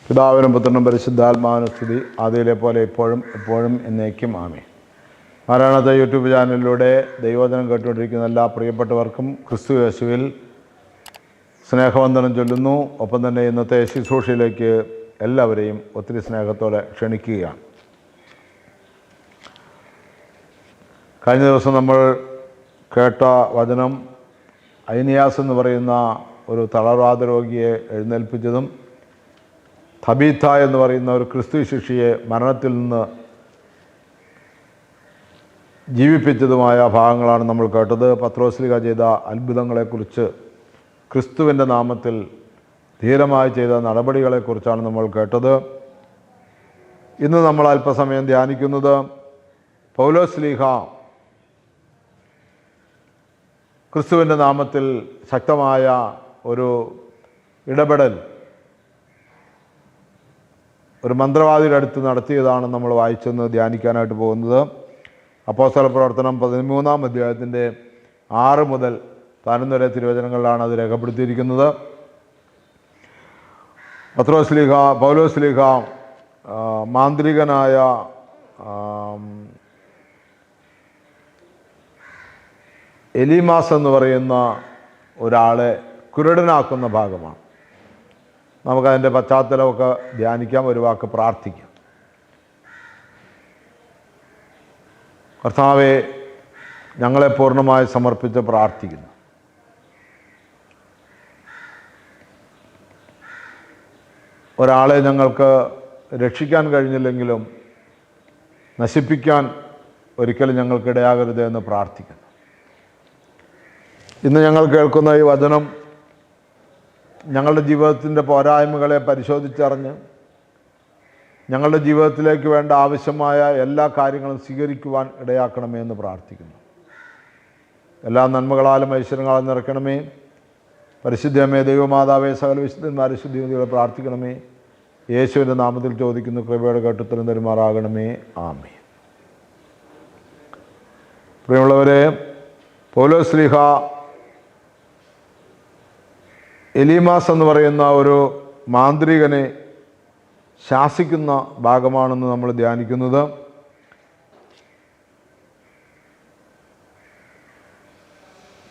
പിതാവിനും പുത്രനും പരിശുദ്ധാത്മാവിനും സ്തുതി, ആദിയിലെ പോലെ ഇപ്പോഴും എപ്പോഴും എന്നേക്കും ആമേൻ. മാരാനാഥ യൂട്യൂബ് ചാനലിലൂടെ ദൈവവചനം കേട്ടുകൊണ്ടിരിക്കുന്ന എല്ലാ പ്രിയപ്പെട്ടവർക്കും ക്രിസ്തു യേശുവിൽ സ്നേഹവന്ദനം ചൊല്ലുന്നു. ഒപ്പം തന്നെ ഇന്നത്തെ ശുശ്രൂഷയിലേക്ക് എല്ലാവരെയും ഒത്തിരി സ്നേഹത്തോടെ ക്ഷണിക്കുകയാണ്. കഴിഞ്ഞ ദിവസം നമ്മൾ കേട്ട വചനം ഐനിയാസ് എന്ന് പറയുന്ന ഒരു തളർവാദ രോഗിയെ എഴുന്നേൽപ്പിച്ചതും തബീത്ത എന്ന് പറയുന്ന ഒരു ക്രിസ്തു ശിഷ്യയെ മരണത്തിൽ നിന്ന് ജീവിപ്പിച്ചതുമായ ഭാഗങ്ങളാണ് നമ്മൾ കേട്ടത്. പത്രോസ്ലീഹ ചെയ്ത അത്ഭുതങ്ങളെക്കുറിച്ച്, ക്രിസ്തുവിൻ്റെ നാമത്തിൽ ധീരമായി ചെയ്ത നടപടികളെക്കുറിച്ചാണ് നമ്മൾ കേട്ടത്. ഇന്ന് നമ്മൾ അല്പസമയം ധ്യാനിക്കുന്നത് പൗലോസ്ലീഹ ക്രിസ്തുവിൻ്റെ നാമത്തിൽ ശക്തമായ ഒരു ഇടപെടൽ ഒരു മന്ത്രവാദിയുടെ അടുത്ത് നടത്തിയതാണ് നമ്മൾ വായിച്ചെന്ന് ധ്യാനിക്കാനായിട്ട് പോകുന്നത്. അപ്പോസ്തല പ്രവർത്തനം 13-ാം അധ്യായത്തിൻ്റെ 6 മുതൽ 11 വരെ തിരുവചനങ്ങളിലാണ് അത് രേഖപ്പെടുത്തിയിരിക്കുന്നത്. പൗലോസ്ലീഹ മാന്ത്രികനായ എലീമാസ് എന്ന് പറയുന്ന ഒരാളെ കുരുടനാക്കുന്ന ഭാഗമാണ്. നമുക്കതിൻ്റെ പശ്ചാത്തലമൊക്കെ ധ്യാനിക്കാം, ഒരു വാക്ക് പ്രാർത്ഥിക്കാം. കർത്താവെ, ഞങ്ങളെ പൂർണ്ണമായി സമർപ്പിച്ച് പ്രാർത്ഥിക്കുന്നു. ഒരാളെ ഞങ്ങൾക്ക് രക്ഷിക്കാൻ കഴിഞ്ഞില്ലെങ്കിലും നശിപ്പിക്കാൻ ഒരിക്കലും ഞങ്ങൾക്കിടയാകരുത് എന്ന് പ്രാർത്ഥിക്കുന്നു. ഇന്ന് ഞങ്ങൾ കേൾക്കുന്ന ഈ വചനം ഞങ്ങളുടെ ജീവിതത്തിൻ്റെ പോരായ്മകളെ പരിശോധിച്ചറിഞ്ഞ് ഞങ്ങളുടെ ജീവിതത്തിലേക്ക് വേണ്ട ആവശ്യമായ എല്ലാ കാര്യങ്ങളും സ്വീകരിക്കുവാൻ ഇടയാക്കണമേ എന്ന് പ്രാർത്ഥിക്കുന്നു. എല്ലാ നന്മകളാലും ഐശ്വര്യങ്ങളാലും നിറയ്ക്കണമേ. പരിശുദ്ധമേ ദൈവമാതാവേ, സകല വിശുദ്ധന്മാരെ ശുദ്ധികളെ പ്രാർത്ഥിക്കണമേ. യേശുവിൻ്റെ നാമത്തിൽ ചോദിക്കുന്നു, കൃപയുടെ കേട്ടുത്തരം തരുമാറാകണമേ. ആമേൻ. പ്രിയമുള്ളവരെ, പൗലോസ്ലീഹ എലീമാസ് എന്ന് പറയുന്ന ഒരു മാന്ത്രികനെ ശാസിക്കുന്ന ഭാഗമാണെന്ന് നമ്മൾ ധ്യാനിക്കുന്നത്.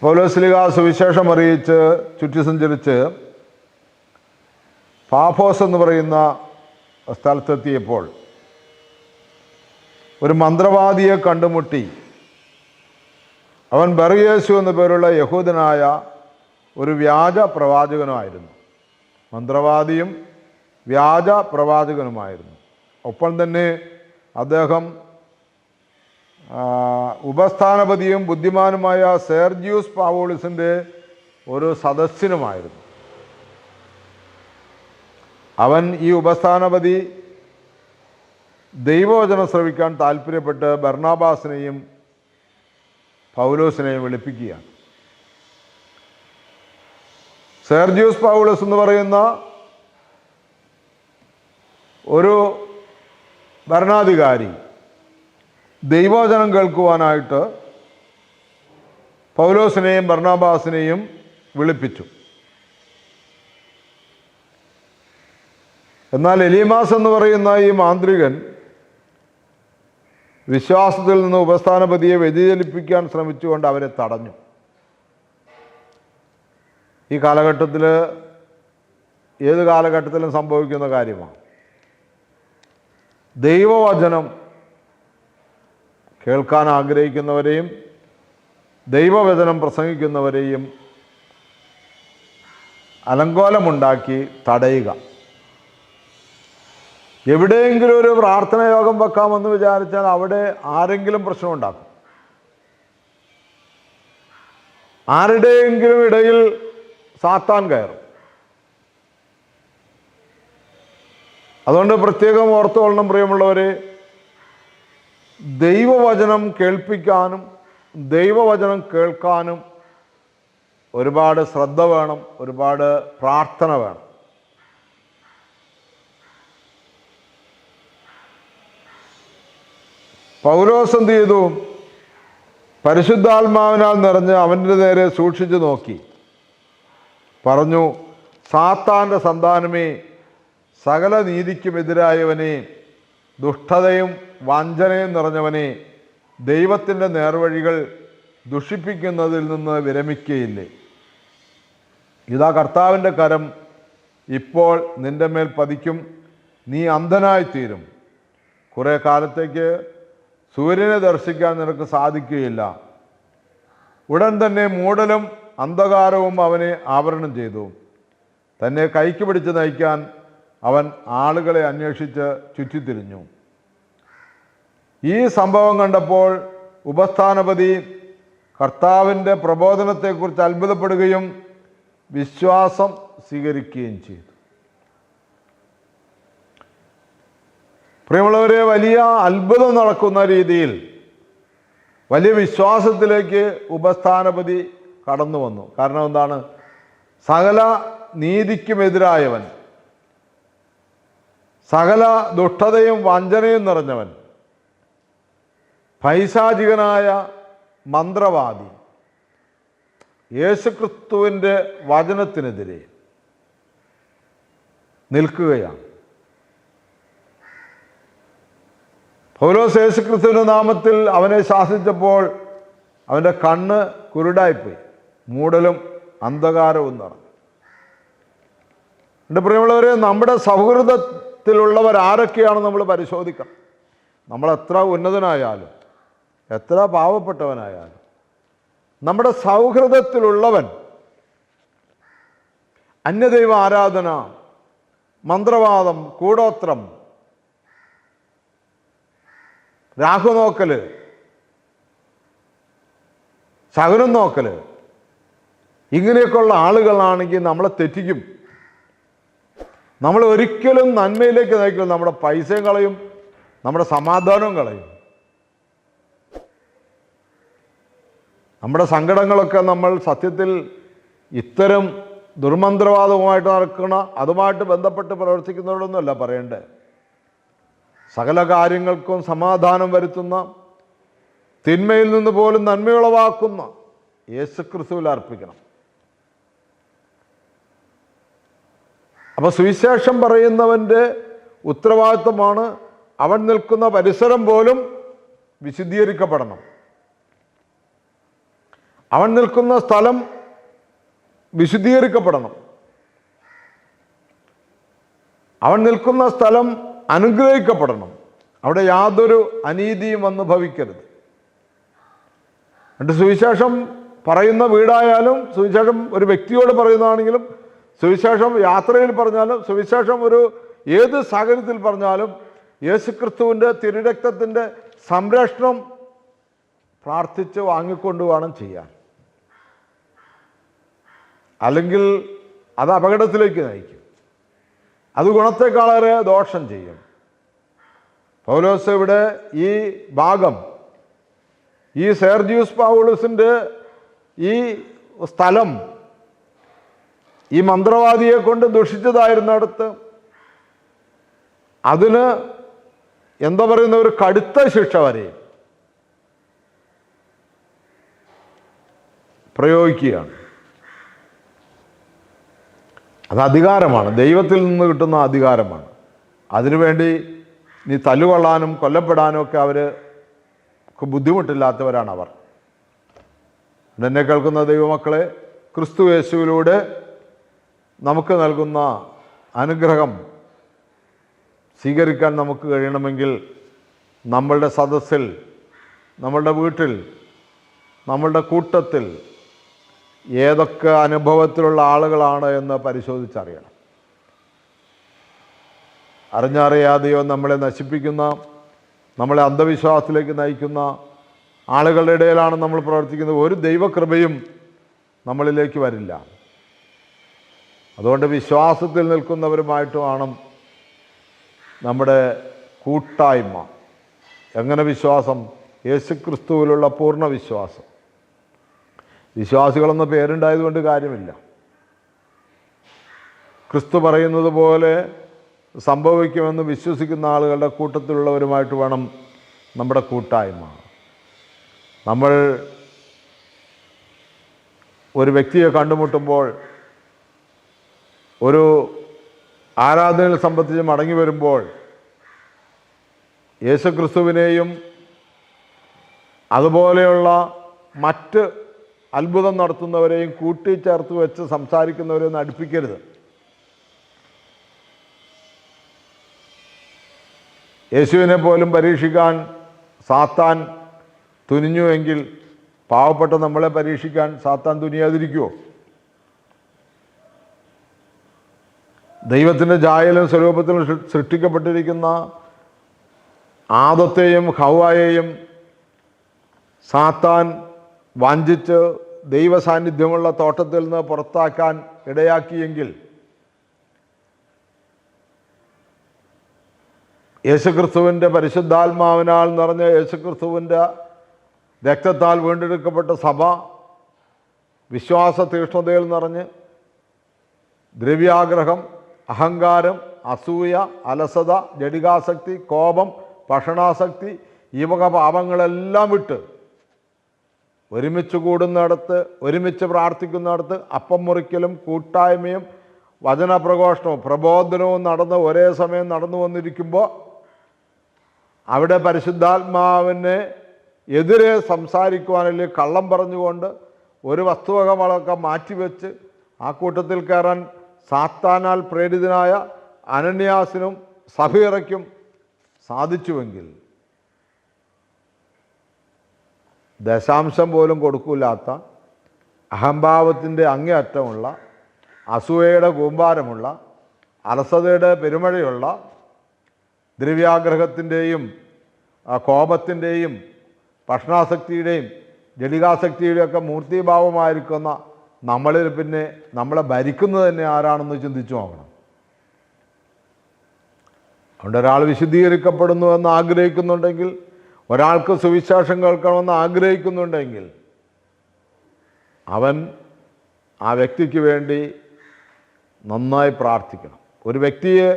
പൗലോസ്ലീഹ സുവിശേഷം അറിയിച്ച് ചുറ്റി സഞ്ചരിച്ച് പാഫോസ് എന്ന് പറയുന്ന സ്ഥലത്തെത്തിയപ്പോൾ ഒരു മന്ത്രവാദിയെ കണ്ടുമുട്ടി. അവൻ ബർയേശു എന്ന പേരുള്ള യഹൂദനായ ഒരു വ്യാജ പ്രവാചകനുമായിരുന്നു. മന്ത്രവാദിയും വ്യാജ പ്രവാചകനുമായിരുന്നു. ഒപ്പം തന്നെ അദ്ദേഹം ഉപസ്ഥാനപതിയും ബുദ്ധിമാനുമായ സെർജിയൂസ് പൗലോസിൻ്റെ ഒരു സദസ്യനുമായിരുന്നു. അവൻ ഈ ഉപസ്ഥാനപതി ദൈവവചനം ശ്രവിക്കാൻ താല്പര്യപ്പെട്ട് ബർണാബാസിനെയും പൗലോസിനെയും വിളിപ്പിക്കുകയാണ്. സെർജിയൂസ് പൗലോസ് എന്ന് പറയുന്ന ഒരു ഭരണാധികാരി ദൈവവചനം കേൾക്കുവാനായിട്ട് പൗലോസിനെയും ബർണാബാസിനെയും വിളിപ്പിച്ചു. എന്നാൽ എലീമാസ് എന്ന് പറയുന്ന ഈ മാന്ത്രികൻ വിശ്വാസത്തിൽ നിന്ന് ഉപസ്ഥാനപതിയെ വ്യതിചലിപ്പിക്കാൻ ശ്രമിച്ചുകൊണ്ട് അവരെ തടഞ്ഞു. ഈ കാലഘട്ടത്തിൽ, ഏത് കാലഘട്ടത്തിലും സംഭവിക്കുന്ന കാര്യമാണ്. ദൈവവചനം കേൾക്കാൻ ആഗ്രഹിക്കുന്നവരെയും ദൈവവചനം പ്രസംഗിക്കുന്നവരെയും അലങ്കോലമുണ്ടാക്കി തടയുക. എവിടെയെങ്കിലും ഒരു പ്രാർത്ഥന യോഗം വെക്കാമെന്ന് വിചാരിച്ചാൽ അവിടെ ആരെങ്കിലും പ്രശ്നമുണ്ടാക്കും. ആരുടെയെങ്കിലും ഇടയിൽ സാത്താൻ കയറും. അതുകൊണ്ട് പ്രത്യേകം ഓർത്തുകൊള്ളണം പ്രിയമുള്ളവരെ, ദൈവവചനം കേൾപ്പിക്കാനും ദൈവവചനം കേൾക്കാനും ഒരുപാട് ശ്രദ്ധ വേണം, ഒരുപാട് പ്രാർത്ഥന വേണം. പൗലോസ് എന്ത് ചെയ്തു? പരിശുദ്ധാത്മാവിനാൽ നിറഞ്ഞ് അവൻ്റെ നേരെ സൂക്ഷിച്ചു നോക്കി പറഞ്ഞു, സാത്താൻ്റെ സന്താനമേ, സകല നീതിക്കുമെതിരായവനെ, ദുഷ്ടതയും വഞ്ചനയും നിറഞ്ഞവനെ, ദൈവത്തിൻ്റെ നേർവഴികൾ ദുഷിപ്പിക്കുന്നതിൽ നിന്ന് വിരമിക്കുകയില്ലേ? ഇതാ കർത്താവിൻ്റെ കരം ഇപ്പോൾ നിൻ്റെ മേൽ പതിക്കും, നീ അന്ധനായിത്തീരും. കുറേ കാലത്തേക്ക് സൂര്യനെ ദർശിക്കാൻ നിനക്ക് സാധിക്കുകയില്ല. ഉടൻ തന്നെ മൂടലും അന്ധകാരവും അവനെ ആവരണം ചെയ്തു. തന്നെ കൈക്ക് പിടിച്ച് നയിക്കാൻ അവൻ ആളുകളെ അന്വേഷിച്ച് ചുറ്റിത്തിരിഞ്ഞു. ഈ സംഭവം കണ്ടപ്പോൾ ഉപസ്ഥാനപതി കർത്താവിൻ്റെ പ്രബോധനത്തെക്കുറിച്ച് അത്ഭുതപ്പെടുകയും വിശ്വാസം സ്വീകരിക്കുകയും ചെയ്തു. പ്രിയമുള്ളവരെ, വലിയ അത്ഭുതം നടക്കുന്ന രീതിയിൽ വലിയ വിശ്വാസത്തിലേക്ക് ഉപസ്ഥാനപതി കടന്നു വന്നു. കാരണം എന്താണ്? സകല നീതിക്കുമെതിരായവൻ, സകല ദുഷ്ടതയും വഞ്ചനയും നിറഞ്ഞവൻ, പൈശാചികനായ മന്ത്രവാദി യേശുക്രിസ്തുവിൻ്റെ വചനത്തിനെതിരെ നിൽക്കുകയാണ്. പൗലോസ് യേശുക്രിസ്തുവിൻ്റെ നാമത്തിൽ അവനെ ശാസിച്ചപ്പോൾ അവൻ്റെ കണ്ണ് കുരുടായിപ്പോയി, മൂടലും അന്ധകാരവും നിറഞ്ഞു. എൻ്റെ പ്രിയമുള്ളവരെ, നമ്മുടെ സൗഹൃദത്തിലുള്ളവർ ആരൊക്കെയാണ് നമ്മൾ പരിശോധിക്കണം. നമ്മൾ എത്ര ഉന്നതനായാലും എത്ര പാവപ്പെട്ടവനായാലും നമ്മുടെ സൗഹൃദത്തിലുള്ളവൻ അന്യദൈവ ആരാധന, മന്ത്രവാദം, കൂടോത്രം, രാഹുനോക്കല്, ശകുനം നോക്കല്, ഇങ്ങനെയൊക്കെയുള്ള ആളുകളാണെങ്കിൽ നമ്മളെ തെറ്റിക്കും. നമ്മൾ ഒരിക്കലും നന്മയിലേക്ക് നയിക്കില്ല. നമ്മുടെ പൈസയും കളയും, നമ്മുടെ സമാധാനവും കളയും. നമ്മുടെ സങ്കടങ്ങളൊക്കെ നമ്മൾ സത്യത്തിൽ ഇത്തരം ദുർമന്ത്രവാദവുമായിട്ട് നടക്കുന്ന, അതുമായിട്ട് ബന്ധപ്പെട്ട് പ്രവർത്തിക്കുന്നവരൊന്നുമല്ല പറയേണ്ടത്. സകല കാര്യങ്ങൾക്കും സമാധാനം വരുത്തുന്ന, തിന്മയിൽ നിന്ന് പോലും നന്മയുളവാക്കുന്ന യേശുക്രിസ്തുവിൽ അർപ്പിക്കണം. അപ്പോൾ സുവിശേഷം പറയുന്നവൻ്റെ ഉത്തരവാദിത്വമാണ് അവൻ നിൽക്കുന്ന പരിസരം പോലും വിശുദ്ധീകരിക്കപ്പെടണം. അവൻ നിൽക്കുന്ന സ്ഥലം വിശുദ്ധീകരിക്കപ്പെടണം. അവൻ നിൽക്കുന്ന സ്ഥലം അനുഗ്രഹിക്കപ്പെടണം. അവിടെ യാതൊരു അനീതിയും വന്ന് ഭവിക്കരുത്. എന്നിട്ട് സുവിശേഷം പറയുന്ന വീടായാലും, സുവിശേഷം ഒരു വ്യക്തിയോട് പറയുന്നതാണെങ്കിലും, സുവിശേഷം യാത്രയിൽ പറഞ്ഞാലും, സുവിശേഷം ഒരു ഏത് സാഹചര്യത്തിൽ പറഞ്ഞാലും യേശുക്രിസ്തുവിൻ്റെ തിരുരക്തത്തിൻ്റെ സംരക്ഷണം പ്രാർത്ഥിച്ച് വാങ്ങിക്കൊണ്ട് വേണം ചെയ്യാൻ. അല്ലെങ്കിൽ അത് അപകടത്തിലേക്ക് നയിക്കും, അത് ഗുണത്തെക്കാളേറെ ദോഷം ചെയ്യും. പൗലോസ് ഇവിടെ ഈ ഭാഗം, ഈ സെർജിയൂസ് പൗലോസിൻ്റെ ഈ സ്ഥലം ഈ മന്ത്രവാദിയെ കൊണ്ട് ദുഷിച്ചതായിരുന്നിടത്ത് അതിന് എന്താ പറയുന്ന ഒരു കടുത്ത ശിക്ഷ വരെ പ്രയോഗിക്കുകയാണ്. അത് അധികാരമാണ്, ദൈവത്തിൽ നിന്ന് കിട്ടുന്ന അധികാരമാണ്. അതിനുവേണ്ടി നീ തല്ലുകൊള്ളാനും കൊല്ലപ്പെടാനും ഒക്കെ അവർക്ക് ബുദ്ധിമുട്ടില്ലാത്തവരാണ് അവർ. എന്നെ കേൾക്കുന്ന ദൈവമക്കളെ, ക്രിസ്തു യേശുവിലൂടെ നമുക്ക് നൽകുന്ന അനുഗ്രഹം സ്വീകരിക്കാൻ നമുക്ക് കഴിയണമെങ്കിൽ നമ്മളുടെ സദസ്സിൽ, നമ്മളുടെ വീട്ടിൽ, നമ്മളുടെ കൂട്ടത്തിൽ ഏതൊക്കെ അനുഭവത്തിലുള്ള ആളുകളാണ് എന്ന് പരിശോധിച്ചറിയണം. അറിഞ്ഞറിയാതെയോ നമ്മളെ നശിപ്പിക്കുന്ന, നമ്മളെ അന്ധവിശ്വാസത്തിലേക്ക് നയിക്കുന്ന ആളുകളുടെ ഇടയിലാണ് നമ്മൾ പ്രവർത്തിക്കുന്നത്. ഒരു ദൈവകൃപയും നമ്മളിലേക്ക് വരില്ല. അതുകൊണ്ട് വിശ്വാസത്തിൽ നിൽക്കുന്നവരുമായിട്ട് വേണം നമ്മുടെ കൂട്ടായ്മ. എങ്ങനെ വിശ്വാസം? യേശുക്രിസ്തുവിലുള്ള പൂർണ്ണ വിശ്വാസം. വിശ്വാസികളെന്ന പേരുണ്ടായതുകൊണ്ട് കാര്യമില്ല. ക്രിസ്തു പറയുന്നത് പോലെ സംഭവിക്കുമെന്ന് വിശ്വസിക്കുന്ന ആളുകളുടെ കൂട്ടത്തിലുള്ളവരുമായിട്ട് വേണം നമ്മുടെ കൂട്ടായ്മ. നമ്മൾ ഒരു വ്യക്തിയെ കണ്ടുമുട്ടുമ്പോൾ, ഒരു ആരാധനയിൽ സംബന്ധിച്ച് മടങ്ങി വരുമ്പോൾ യേശുക്രിസ്തുവിനെയും അതുപോലെയുള്ള മറ്റ് അത്ഭുതം നടത്തുന്നവരെയും കൂട്ടിച്ചേർത്ത് വെച്ച് സംസാരിക്കുന്നവരെയൊന്നും അടുപ്പിക്കരുത്. യേശുവിനെ പോലും പരീക്ഷിക്കാൻ സാത്താൻ തുനിഞ്ഞുവെങ്കിൽ പാവപ്പെട്ട നമ്മളെ പരീക്ഷിക്കാൻ സാത്താൻ തുനിയാതിരിക്കുമോ? ദൈവത്തിൻ്റെ ഛായയിലും സ്വരൂപത്തിലും സൃഷ്ടിക്കപ്പെട്ടിരിക്കുന്ന ആദത്തെയും ഹവ്വായെയും സാത്താൻ വഞ്ചിച്ച് ദൈവസാന്നിധ്യമുള്ള തോട്ടത്തിൽ നിന്ന് പുറത്താക്കാൻ ഇടയാക്കിയെങ്കിൽ യേശുക്രിസ്തുവിൻ്റെ പരിശുദ്ധാത്മാവിനാൽ നിറഞ്ഞ യേശുക്രിസ്തുവിൻ്റെ രക്തത്താൽ വീണ്ടെടുക്കപ്പെട്ട സഭ വിശ്വാസ തീക്ഷ്ണതയിൽ നിറഞ്ഞ് ദ്രവ്യാഗ്രഹം, അഹങ്കാരം, അസൂയ, അലസത, ജഡികാസക്തി, കോപം, ഭക്ഷണാസക്തി, ഈ വക പാപങ്ങളെല്ലാം വിട്ട് ഒരുമിച്ച് കൂടുന്നിടത്ത്, ഒരുമിച്ച് പ്രാർത്ഥിക്കുന്നിടത്ത് അപ്പം മുറിക്കലും കൂട്ടായ്മയും വചനപ്രഘോഷണവും പ്രബോധനവും നടന്ന് ഒരേ സമയം നടന്നു വന്നിരിക്കുമ്പോൾ അവിടെ പരിശുദ്ധാത്മാവിനെ എതിരെ സംസാരിക്കുവാനല്ലേ കള്ളം പറഞ്ഞുകൊണ്ട് ഒരു വസ്തുവകകളൊക്കെ മാറ്റിവെച്ച് ആ കൂട്ടത്തിൽ കയറാൻ സാത്താനാൽ പ്രേരിതനായ അനന്യാസിനും സഫീറയ്ക്കും സാധിച്ചുവെങ്കിൽ ദശാംശം പോലും കൊടുക്കില്ലാത്ത അഹംഭാവത്തിൻ്റെ അങ്ങേയറ്റമുള്ള അസൂയയുടെ കൂമ്പാരമുള്ള അലസതയുടെ പെരുമഴയുള്ള ദ്രവ്യാഗ്രഹത്തിൻ്റെയും കോപത്തിൻ്റെയും ഭക്ഷണാസക്തിയുടെയും ജഡികാസക്തിയുടെയൊക്കെ മൂർത്തിഭാവമായിരിക്കുന്ന നമ്മളിൽ പിന്നെ നമ്മളെ ഭരിക്കുന്നത് തന്നെ ആരാണെന്ന് ചിന്തിച്ചു നോക്കണം. അതുകൊണ്ട് ഒരാൾ വിശുദ്ധീകരിക്കപ്പെടുന്നു എന്ന് ആഗ്രഹിക്കുന്നുണ്ടെങ്കിൽ, ഒരാൾക്ക് സുവിശേഷം കേൾക്കണമെന്ന് ആഗ്രഹിക്കുന്നുണ്ടെങ്കിൽ അവൻ ആ വ്യക്തിക്ക് വേണ്ടി നന്നായി പ്രാർത്ഥിക്കണം. ഒരു വ്യക്തിയെ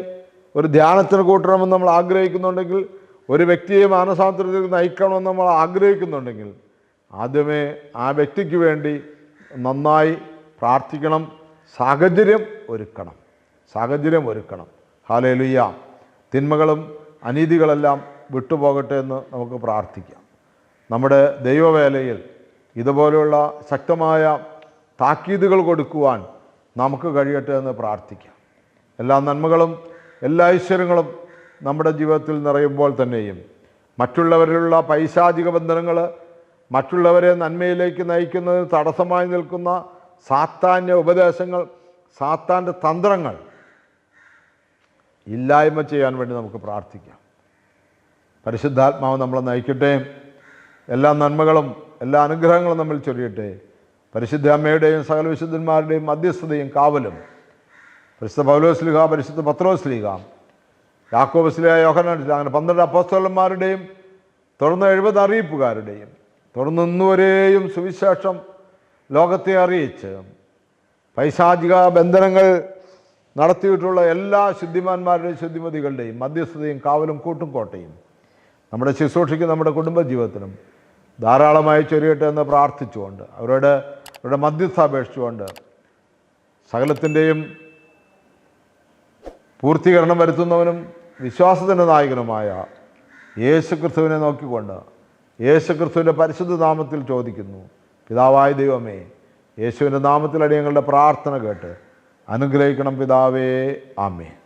ഒരു ധ്യാനത്തിന് കൂട്ടണമെന്ന് നമ്മൾ ആഗ്രഹിക്കുന്നുണ്ടെങ്കിൽ, ഒരു വ്യക്തിയെ മാനസാന്തരത്തിലേക്ക് നയിക്കണമെന്ന് നമ്മൾ ആഗ്രഹിക്കുന്നുണ്ടെങ്കിൽ ആദ്യമേ ആ വ്യക്തിക്ക് വേണ്ടി നന്നായി പ്രാർത്ഥിക്കണം, സാഹചര്യം ഒരുക്കണം. ഹല്ലേലൂയ. തിന്മകളും അനീതികളെല്ലാം വിട്ടുപോകട്ടെ എന്ന് നമുക്ക് പ്രാർത്ഥിക്കാം. നമ്മുടെ ദൈവവേലയിൽ ഇതുപോലെയുള്ള ശക്തമായ താക്കീതുകൾ കൊടുക്കുവാൻ നമുക്ക് കഴിയട്ടെ എന്ന് പ്രാർത്ഥിക്കാം. എല്ലാ നന്മകളും എല്ലാ ഐശ്വര്യങ്ങളും നമ്മുടെ ജീവിതത്തിൽ നിറയുമ്പോൾ തന്നെയും മറ്റുള്ളവരിലുള്ള പൈശാചിക ബന്ധനങ്ങൾ, മറ്റുള്ളവരെ നന്മയിലേക്ക് നയിക്കുന്നതിന് തടസ്സമായി നിൽക്കുന്ന സാത്താന്യ ഉപദേശങ്ങൾ, സാത്താൻ്റെ തന്ത്രങ്ങൾ ഇല്ലായ്മ ചെയ്യാൻ വേണ്ടി നമുക്ക് പ്രാർത്ഥിക്കാം. പരിശുദ്ധാത്മാവ് നമ്മളെ നയിക്കട്ടെ. എല്ലാ നന്മകളും എല്ലാ അനുഗ്രഹങ്ങളും നമ്മിൽ ചൊരിയട്ടെ. പരിശുദ്ധ അമ്മയുടെയും സകല വിശുദ്ധന്മാരുടെയും മധ്യസ്ഥതയും കാവലും പരിശുദ്ധ പൗലോസ്ലീഹ, പരിശുദ്ധ പത്രോസ്ലീഹ, യാക്കോബ് സ്ലീഹ, യോഹന്നാൻ സ്ലീഹ, അങ്ങനെ 12 അപ്പോസ്തലന്മാരുടെയും തുടർന്ന് 70 അറിയിപ്പുകാരുടെയും തുടർന്ന് ഇന്നുവരെയും സുവിശേഷം ലോകത്തെ അറിയിച്ച് പൈശാചിക ബന്ധനങ്ങൾ നടത്തിയിട്ടുള്ള എല്ലാ ശുദ്ധിമാന്മാരുടെയും ശുദ്ധിമതികളുടെയും മധ്യസ്ഥതയും കാവലും കൂട്ടും കോട്ടയും നമ്മുടെ ശുശ്രൂഷയ്ക്ക്, നമ്മുടെ കുടുംബജീവിതത്തിനും ധാരാളമായി ചൊരിയട്ടെ എന്ന് പ്രാർത്ഥിച്ചുകൊണ്ട് അവരുടെ മധ്യസ്ഥ അപേക്ഷിച്ചുകൊണ്ട് സകലത്തിൻ്റെയും പൂർത്തീകരണം വരുത്തുന്നവനും വിശ്വാസത്തിൻ്റെ നായകനുമായ യേശുക്രിസ്തുവിനെ നോക്കിക്കൊണ്ട് യേശുക്രിസ്തുവിൻ്റെ പരിശുദ്ധ നാമത്തിൽ ചോദിക്കുന്നു. പിതാവായ ദൈവമേ, യേശുവിൻ്റെ നാമത്തിൽ അടിയങ്ങളുടെ പ്രാർത്ഥന കേട്ട് അനുഗ്രഹിക്കണം പിതാവേ. ആമേൻ.